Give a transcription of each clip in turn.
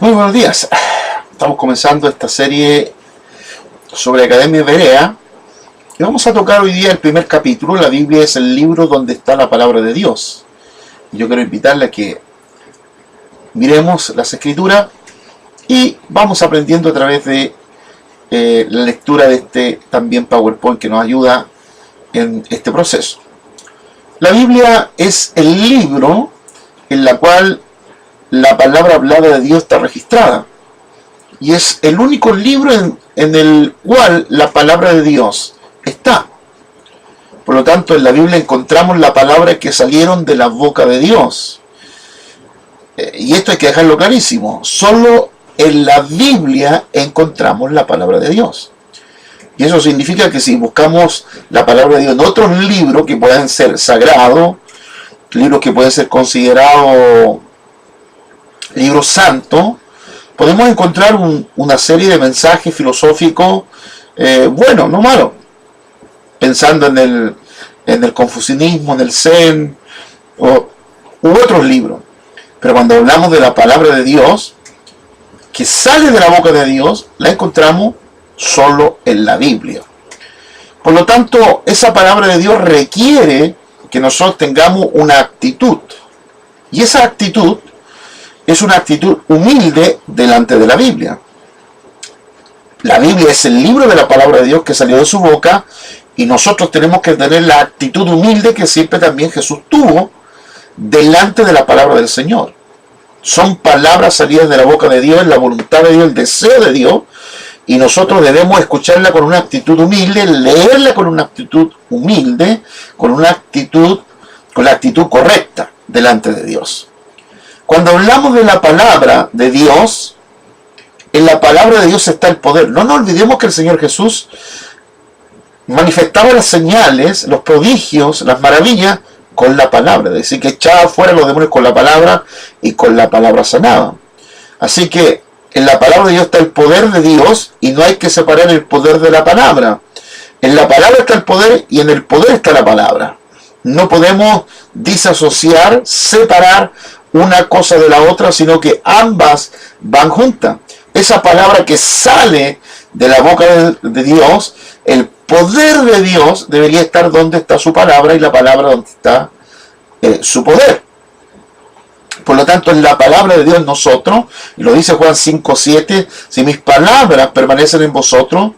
Muy buenos días. Estamos comenzando esta serie sobre Academia Berea y vamos a tocar hoy día el primer capítulo. La Biblia es el libro donde está la palabra de Dios. Y yo quiero invitarle a que miremos las escrituras y vamos aprendiendo a través de la lectura de este también PowerPoint que nos ayuda en este proceso. La Biblia es el libro en la cual la palabra hablada de Dios está registrada. Y es el único libro en el cual la palabra de Dios está. Por lo tanto, en la Biblia encontramos la palabra que salieron de la boca de Dios. Y esto hay que dejarlo clarísimo. Solo en la Biblia encontramos la palabra de Dios. Y eso significa que si buscamos la palabra de Dios en otros libros que puedan ser sagrados, libros que pueden ser considerados libros santos, podemos encontrar una serie de mensajes filosóficos buenos, no malos, pensando en el confucianismo, en el Zen u otros libros. Pero cuando hablamos de la palabra de Dios, que sale de la boca de Dios, la encontramos solo en la Biblia. Por lo tanto, esa palabra de Dios requiere que nosotros tengamos una actitud. Y esa actitud es una actitud humilde delante de la Biblia. La Biblia es el libro de la palabra de Dios que salió de su boca y nosotros tenemos que tener la actitud humilde que siempre también Jesús tuvo delante de la palabra del Señor. Son palabras salidas de la boca de Dios, la voluntad de Dios, el deseo de Dios, y nosotros debemos escucharla con una actitud humilde, leerla con una actitud humilde, con la actitud correcta delante de Dios. Cuando hablamos de la palabra de Dios, en la palabra de Dios está el poder. No nos olvidemos que el Señor Jesús manifestaba las señales, los prodigios, las maravillas con la palabra. Es decir, que echaba fuera los demonios con la palabra y con la palabra sanaba. Así que en la palabra de Dios está el poder de Dios y no hay que separar el poder de la palabra. En la palabra está el poder y en el poder está la palabra. No podemos disasociar, separar una cosa de la otra, sino que ambas van juntas. Esa palabra que sale de la boca de Dios, el poder de Dios debería estar donde está su palabra y la palabra donde está su poder. Por lo tanto, en la palabra de Dios nosotros, y lo dice Juan 5:7, si mis palabras permanecen en vosotros,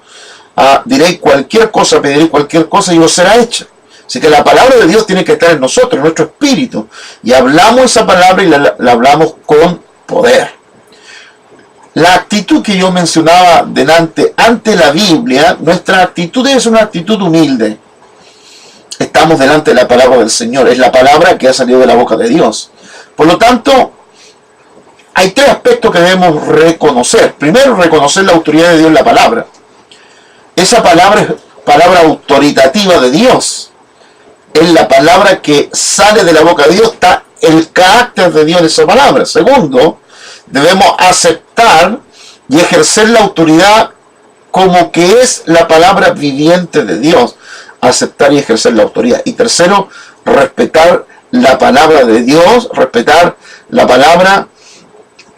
diréis cualquier cosa, pediréis cualquier cosa y os será hecha. Así que la palabra de Dios tiene que estar en nosotros, en nuestro espíritu. Y hablamos esa palabra y la hablamos con poder. La actitud que yo mencionaba ante la Biblia, nuestra actitud es una actitud humilde. Estamos delante de la palabra del Señor. Es la palabra que ha salido de la boca de Dios. Por lo tanto, hay tres aspectos que debemos reconocer. Primero, reconocer la autoridad de Dios en la palabra. Esa palabra es palabra autoritativa de Dios. En la palabra que sale de la boca de Dios está el carácter de Dios en esa palabra. Segundo, debemos aceptar y ejercer la autoridad como que es la palabra viviente de Dios. Aceptar y ejercer la autoridad. Y tercero, respetar la palabra de Dios, respetar la palabra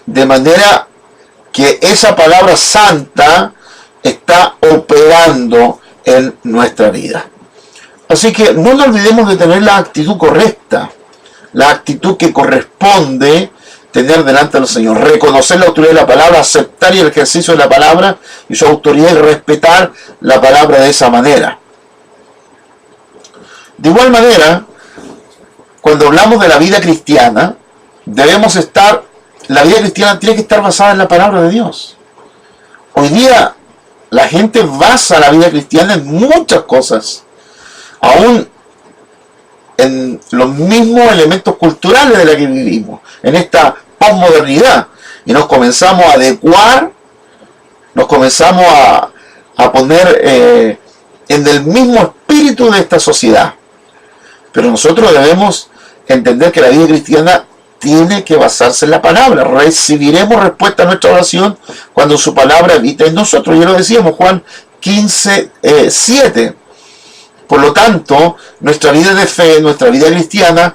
de manera que esa palabra santa está operando en nuestra vida. Así que no nos olvidemos de tener la actitud correcta, la actitud que corresponde tener delante del Señor. Reconocer la autoridad de la palabra, aceptar el ejercicio de la palabra y su autoridad y respetar la palabra de esa manera. De igual manera, cuando hablamos de la vida cristiana, la vida cristiana tiene que estar basada en la palabra de Dios. Hoy día la gente basa la vida cristiana en muchas cosas, aún en los mismos elementos culturales de la que vivimos, en esta posmodernidad, y nos comenzamos a adecuar, nos comenzamos a poner en el mismo espíritu de esta sociedad. Pero nosotros debemos entender que la vida cristiana tiene que basarse en la palabra. Recibiremos respuesta a nuestra oración cuando su palabra habita en nosotros. Ya lo decíamos, Juan 15:7. Por lo tanto, nuestra vida de fe, nuestra vida cristiana,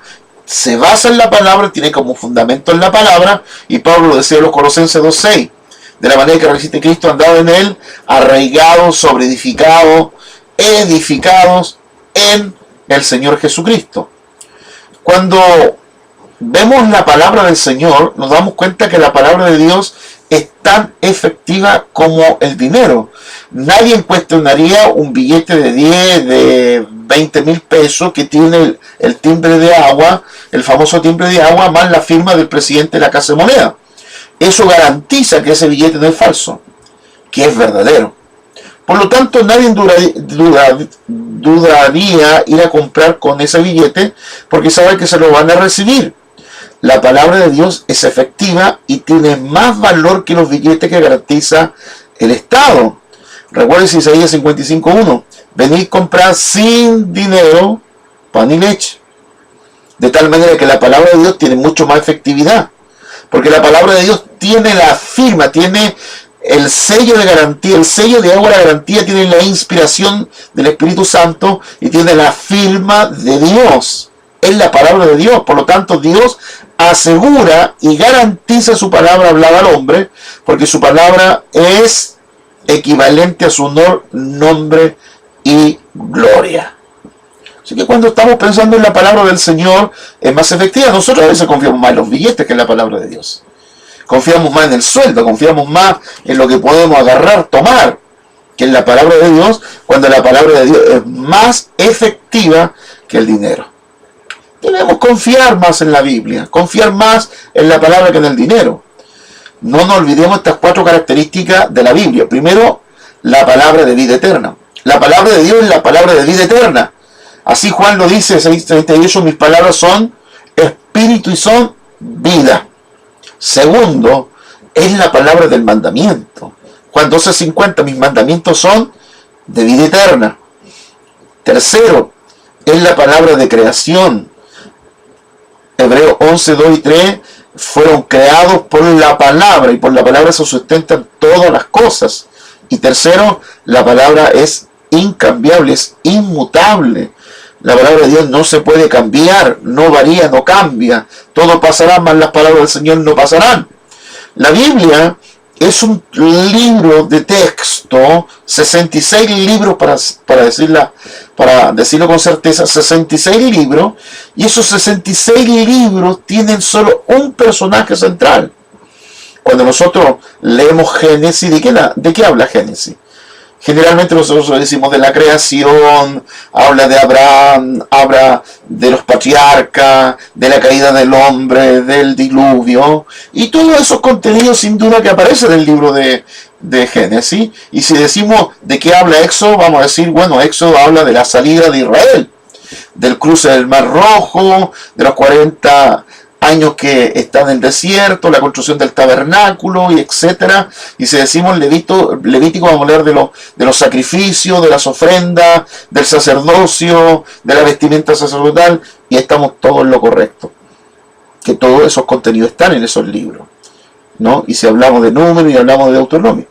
se basa en la palabra, tiene como fundamento en la palabra, y Pablo lo decía en los Colosenses 2:6, de la manera que resiste Cristo, andado en él, arraigados, sobreedificados, edificados en el Señor Jesucristo. Cuando vemos la palabra del Señor, nos damos cuenta que la palabra de Dios es tan efectiva como el dinero. Nadie cuestionaría un billete de 10, de 20 mil pesos que tiene el timbre de agua, el famoso timbre de agua, más la firma del presidente de la Casa de Moneda. Eso garantiza que ese billete no es falso, que es verdadero. Por lo tanto, nadie dudaría ir a comprar con ese billete porque sabe que se lo van a recibir. La palabra de Dios es efectiva y tiene más valor que los billetes que garantiza el Estado. Recuerden Isaías 55:1. Venid comprar sin dinero pan y leche. De tal manera que la palabra de Dios tiene mucho más efectividad. Porque la palabra de Dios tiene la firma, tiene el sello de garantía, el sello de agua de la garantía, tiene la inspiración del Espíritu Santo y tiene la firma de Dios. Es la palabra de Dios. Por lo tanto, Dios asegura y garantiza su palabra hablada al hombre, porque su palabra es equivalente a su honor, nombre y gloria. Así que cuando estamos pensando en la palabra del Señor, es más efectiva. Nosotros a veces confiamos más en los billetes que en la palabra de Dios. Confiamos más en el sueldo, confiamos más en lo que podemos agarrar, tomar, que en la palabra de Dios, cuando la palabra de Dios es más efectiva que el dinero. Debemos confiar más en la Biblia, confiar más en la palabra que en el dinero. No nos olvidemos estas 4 características de la Biblia. Primero, la palabra de vida eterna. La palabra de Dios es la palabra de vida eterna. Así Juan lo dice, 6:38, mis palabras son espíritu y son vida. Segundo, es la palabra del mandamiento. Juan 12:50, mis mandamientos son de vida eterna. Tercero, es la palabra de creación. Hebreos 11:2 y 3 fueron creados por la palabra y por la palabra se sustentan todas las cosas. Y tercero, la palabra es incambiable, es inmutable. La palabra de Dios no se puede cambiar, no varía, no cambia. Todo pasará, mas las palabras del Señor no pasarán. La Biblia es un libro de texto, 66 libros para decirlo con certeza, 66 libros, y esos 66 libros tienen solo un personaje central. Cuando nosotros leemos Génesis, ¿de qué habla Génesis? Generalmente nosotros decimos de la creación, habla de Abraham, habla de los patriarcas, de la caída del hombre, del diluvio, y todos esos contenidos sin duda que aparecen en el libro de Génesis. Y si decimos de qué habla Éxodo, vamos a decir, bueno, Éxodo habla de la salida de Israel, del cruce del Mar Rojo, de los 40 años que está en el desierto, la construcción del tabernáculo, y etcétera. Y si decimos Levítico, vamos a hablar de los sacrificios, de las ofrendas, del sacerdocio, de la vestimenta sacerdotal, y estamos todos en lo correcto. Que todos esos contenidos están en esos libros, ¿no? Y si hablamos de números y hablamos de Deuteronomio.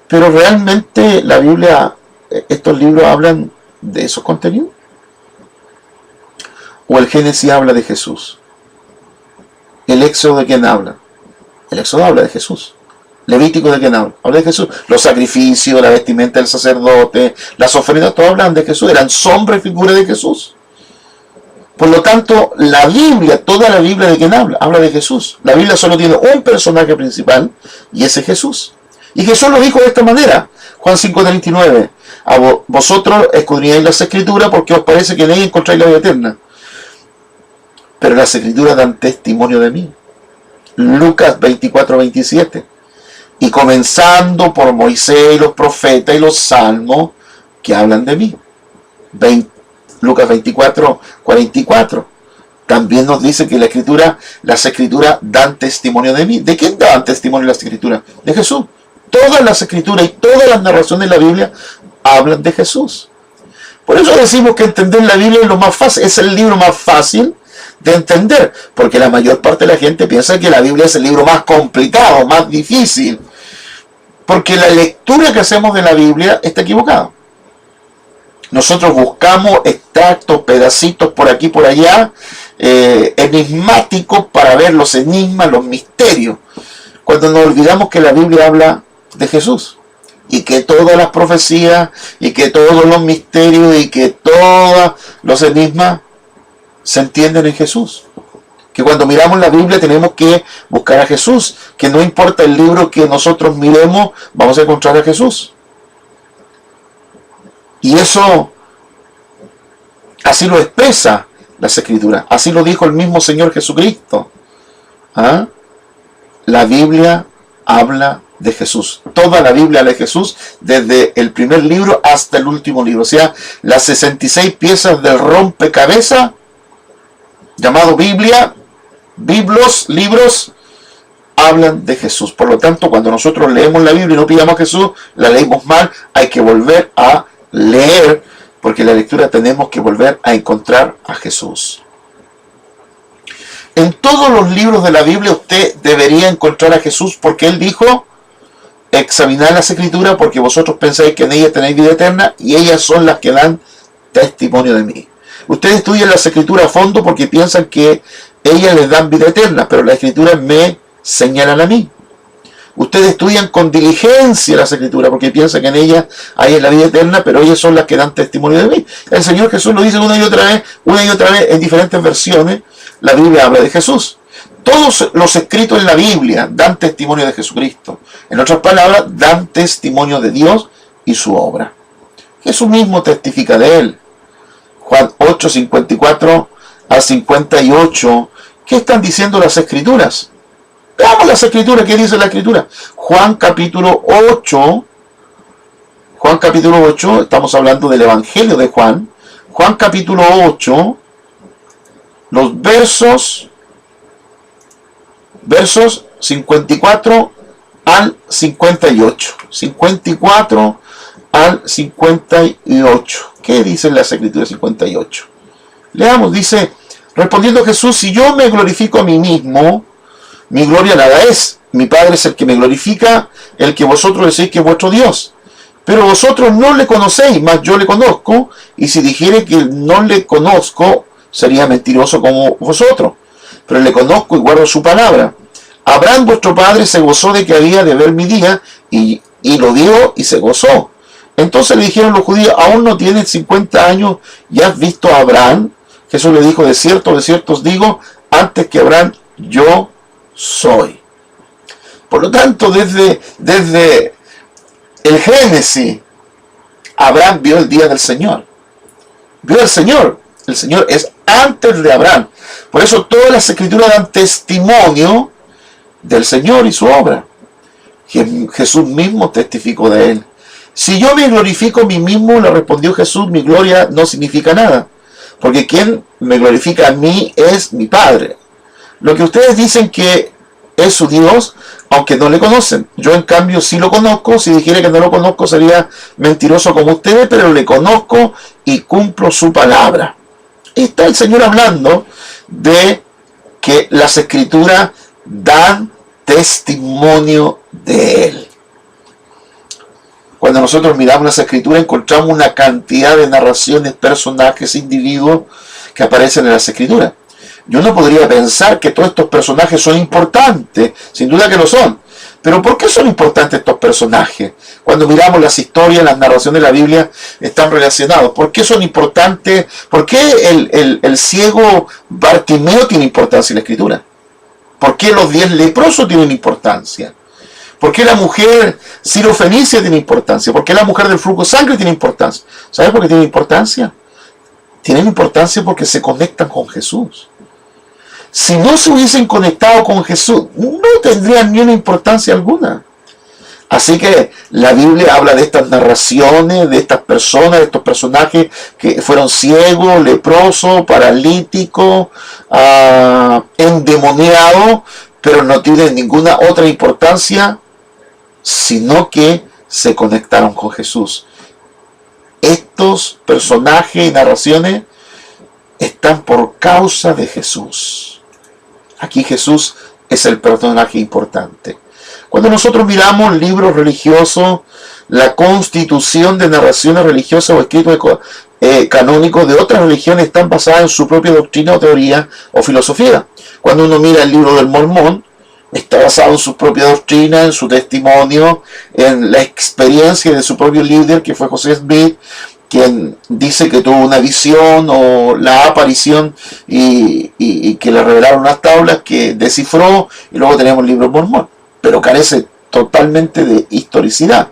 Pero realmente la Biblia, estos libros hablan de esos contenidos. O el Génesis habla de Jesús. ¿El Éxodo de quién habla? El Éxodo habla de Jesús. Levítico de quién habla? Habla de Jesús. Los sacrificios, la vestimenta del sacerdote, las ofrendas, todos hablan de Jesús. Eran sombra y figura de Jesús. Por lo tanto, la Biblia, toda la Biblia de quién habla? Habla de Jesús. La Biblia solo tiene un personaje principal y ese es Jesús. Y Jesús lo dijo de esta manera. Juan 5:39. A vosotros escudriñáis las Escrituras porque os parece que en ellas encontráis la vida eterna. Pero las Escrituras dan testimonio de mí. Lucas 24:27. Y comenzando por Moisés y los profetas y los salmos que hablan de mí. Lucas 24:44. También nos dice que las Escrituras dan testimonio de mí. ¿De quién dan testimonio las Escrituras? De Jesús. Todas las Escrituras y todas las narraciones de la Biblia hablan de Jesús. Por eso decimos que entender la Biblia es lo más fácil, es el libro más fácil de entender, porque la mayor parte de la gente piensa que la Biblia es el libro más complicado, más difícil, porque la lectura que hacemos de la Biblia está equivocada. Nosotros buscamos extractos, pedacitos por aquí, por allá, enigmáticos para ver los enigmas, los misterios, cuando nos olvidamos que la Biblia habla de Jesús, y que todas las profecías, y que todos los misterios, y que todos los enigmas se entienden en Jesús. Que cuando miramos la Biblia tenemos que buscar a Jesús, que no importa el libro que nosotros miremos, vamos a encontrar a Jesús. Y eso, así lo expresa las Escrituras, así lo dijo el mismo Señor Jesucristo. ¿Ah? La Biblia habla de Jesús. Toda la Biblia habla de Jesús, desde el primer libro hasta el último libro. O sea, las 66 piezas del rompecabezas, llamado Biblia, libros, hablan de Jesús. Por lo tanto, cuando nosotros leemos la Biblia y no pidamos a Jesús, la leímos mal, hay que volver a leer, porque en la lectura tenemos que volver a encontrar a Jesús. En todos los libros de la Biblia usted debería encontrar a Jesús, porque Él dijo: examinad las Escrituras porque vosotros pensáis que en ellas tenéis vida eterna y ellas son las que dan testimonio de mí. Ustedes estudian las Escrituras a fondo porque piensan que ellas les dan vida eterna, pero las Escrituras me señalan a mí. Ustedes estudian con diligencia las Escrituras porque piensan que en ellas hay la vida eterna, pero ellas son las que dan testimonio de mí. El Señor Jesús lo dice una y otra vez en diferentes versiones. La Biblia habla de Jesús. Todos los escritos en la Biblia dan testimonio de Jesucristo. En otras palabras, dan testimonio de Dios y su obra. Jesús mismo testifica de Él. Juan 8, 54 a 58. ¿Qué están diciendo las Escrituras? Veamos las Escrituras. ¿Qué dice la Escritura? Juan capítulo 8. Juan capítulo 8. Estamos hablando del Evangelio de Juan. Juan capítulo 8. Los versos 54 al 58. 54 al 58. ¿Qué dicen las Escrituras 58? Leamos, dice: respondiendo Jesús: si yo me glorifico a mí mismo, mi gloria nada es. Mi Padre es el que me glorifica, el que vosotros decís que es vuestro Dios. Pero vosotros no le conocéis, mas yo le conozco, y si dijere que no le conozco, sería mentiroso como vosotros. Pero le conozco y guardo su palabra. Abraham vuestro padre se gozó de que había de ver mi día, y lo dio y se gozó. Entonces le dijeron los judíos: aún no tienes 50 años y has visto a Abraham. Jesús le dijo: de cierto os digo, antes que Abraham yo soy. Por lo tanto, desde el Génesis, Abraham vio el día del Señor. Vio al Señor. El Señor es antes de Abraham. Por eso todas las Escrituras dan testimonio del Señor y su obra. Jesús mismo testificó de Él. Si yo me glorifico a mí mismo, le respondió Jesús, mi gloria no significa nada. Porque quien me glorifica a mí es mi Padre. Lo que ustedes dicen que es su Dios, aunque no le conocen. Yo en cambio sí lo conozco. Si dijera que no lo conozco sería mentiroso como ustedes, pero le conozco y cumplo su palabra. Y está el Señor hablando de que las Escrituras dan testimonio de Él. Cuando nosotros miramos las Escrituras encontramos una cantidad de narraciones, personajes, individuos que aparecen en las Escrituras. Yo no podría pensar que todos estos personajes son importantes, sin duda que lo son. Pero ¿por qué son importantes estos personajes? Cuando miramos las historias, las narraciones de la Biblia están relacionados. ¿Por qué son importantes? ¿Por qué el ciego Bartimeo tiene importancia en la Escritura? ¿Por qué los 10 leprosos tienen importancia? ¿Por qué la mujer sirofenicia tiene importancia? ¿Por qué la mujer del flujo de sangre tiene importancia? ¿Sabes por qué tiene importancia? Tienen importancia porque se conectan con Jesús. Si no se hubiesen conectado con Jesús, no tendrían ni una importancia alguna. Así que la Biblia habla de estas narraciones, de estas personas, de estos personajes que fueron ciegos, leprosos, paralíticos, endemoniados, pero no tienen ninguna otra importancia, sino que se conectaron con Jesús. Estos personajes y narraciones están por causa de Jesús. Aquí Jesús es el personaje importante. Cuando nosotros miramos libros religiosos, la constitución de narraciones religiosas o escritos canónicos de otras religiones están basadas en su propia doctrina o teoría o filosofía. Cuando uno mira el libro del Mormón, está basado en su propia doctrina, en su testimonio, en la experiencia de su propio líder, que fue José Smith, quien dice que tuvo una visión o la aparición y que le revelaron unas tablas que descifró, y luego tenemos el libro Mormón, pero carece totalmente de historicidad.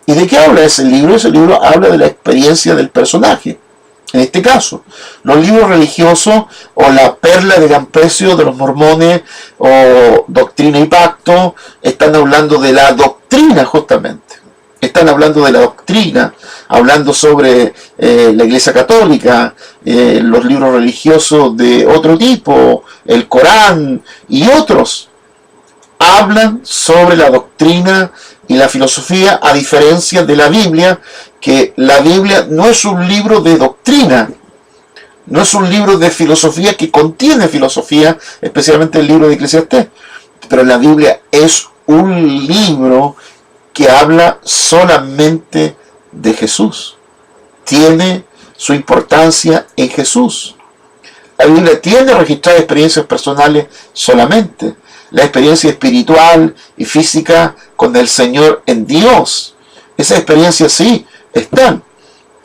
¿Y de qué habla ese libro? Ese libro habla de la experiencia del personaje. En este caso, los libros religiosos o la perla de gran precio de los mormones o Doctrina y Pacto están hablando de la doctrina justamente. Están hablando de la doctrina, hablando sobre la Iglesia Católica, los libros religiosos de otro tipo, el Corán y otros. Hablan sobre la doctrina y la filosofía, a diferencia de la Biblia, que la Biblia no es un libro de doctrina, no es un libro de filosofía que contiene filosofía, especialmente el libro de Eclesiastés, pero la Biblia es un libro que habla solamente de Jesús. Tiene su importancia en Jesús. La Biblia tiene registradas experiencias personales solamente. La experiencia espiritual y física con el Señor en Dios. Esas experiencias sí están,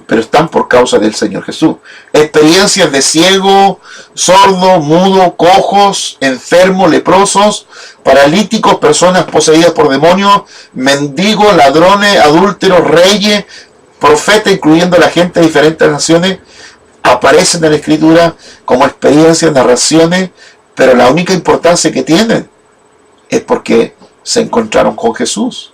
pero están por causa del Señor Jesús. Experiencias de ciego, sordo, mudo, cojos, enfermos, leprosos, paralíticos, personas poseídas por demonios, mendigos, ladrones, adúlteros, reyes, profetas, incluyendo a la gente de diferentes naciones, aparecen en la Escritura como experiencias, narraciones, pero la única importancia que tienen es porque se encontraron con Jesús.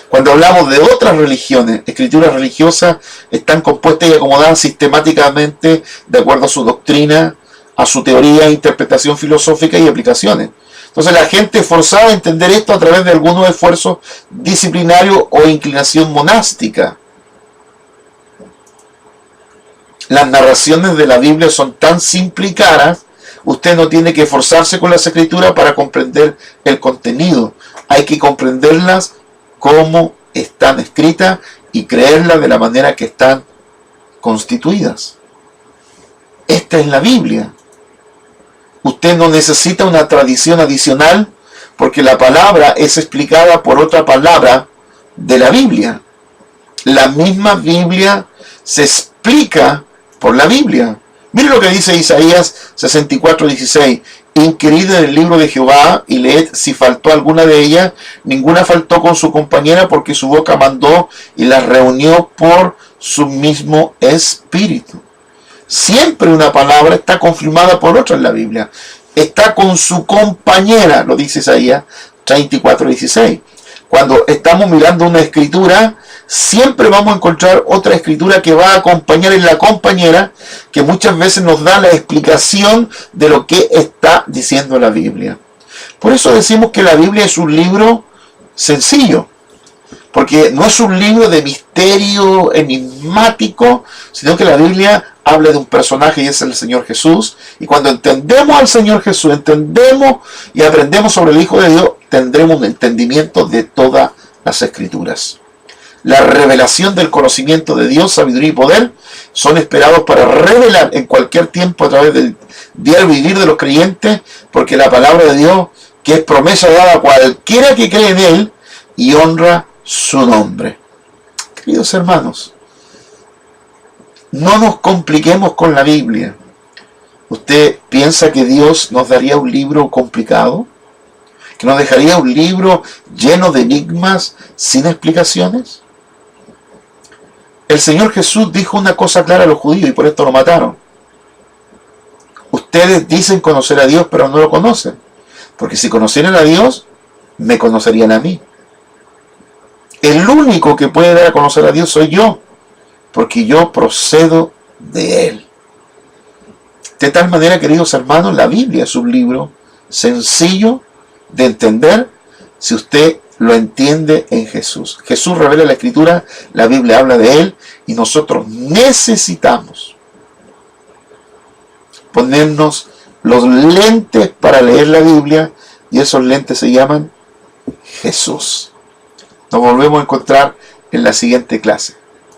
Cuando hablamos de otras religiones, escrituras religiosas están compuestas y acomodadas sistemáticamente de acuerdo a su doctrina, a su teoría, interpretación filosófica y aplicaciones. Entonces la gente es forzada a entender esto a través de algunos esfuerzos disciplinarios o inclinación monástica. Las narraciones de la Biblia son tan simples y claras, usted no tiene que esforzarse con las escrituras para comprender el contenido. Hay que comprenderlas como están escritas y creerlas de la manera que están constituidas. Esta es la Biblia. Usted no necesita una tradición adicional porque la palabra es explicada por otra palabra de la Biblia. La misma Biblia se explica por la Biblia. Mire lo que dice Isaías 64:16. Inquirid en el libro de Jehová y leed si faltó alguna de ellas. Ninguna faltó con su compañera porque su boca mandó y las reunió por su mismo espíritu. Siempre una palabra está confirmada por otra en la Biblia. Está con su compañera, lo dice Isaías 34:16. Cuando estamos mirando una escritura, siempre vamos a encontrar otra escritura que va a acompañar en la compañera, que muchas veces nos da la explicación de lo que está diciendo la Biblia. Por eso decimos que la Biblia es un libro sencillo, porque no es un libro de misterio enigmático, sino que la Biblia habla de un personaje y es el Señor Jesús. Y cuando entendemos al Señor Jesús, entendemos y aprendemos sobre el Hijo de Dios, tendremos un entendimiento de todas las Escrituras. La revelación del conocimiento de Dios, sabiduría y poder son esperados para revelar en cualquier tiempo a través del diario vivir de los creyentes, porque la palabra de Dios, que es promesa dada a cualquiera que cree en Él y honra su nombre. Queridos hermanos, no nos compliquemos con la Biblia. ¿Usted piensa que Dios nos daría un libro complicado? ¿Que nos dejaría un libro lleno de enigmas sin explicaciones? El Señor Jesús dijo una cosa clara a los judíos y por esto lo mataron. Ustedes dicen conocer a Dios, pero no lo conocen. Porque si conocieran a Dios, me conocerían a mí. El único que puede dar a conocer a Dios soy yo, porque yo procedo de Él. De tal manera, queridos hermanos, la Biblia es un libro sencillo de entender si usted lo entiende en Jesús. Jesús revela la Escritura, la Biblia habla de Él y nosotros necesitamos ponernos los lentes para leer la Biblia y esos lentes se llaman Jesús. Nos volvemos a encontrar en la siguiente clase.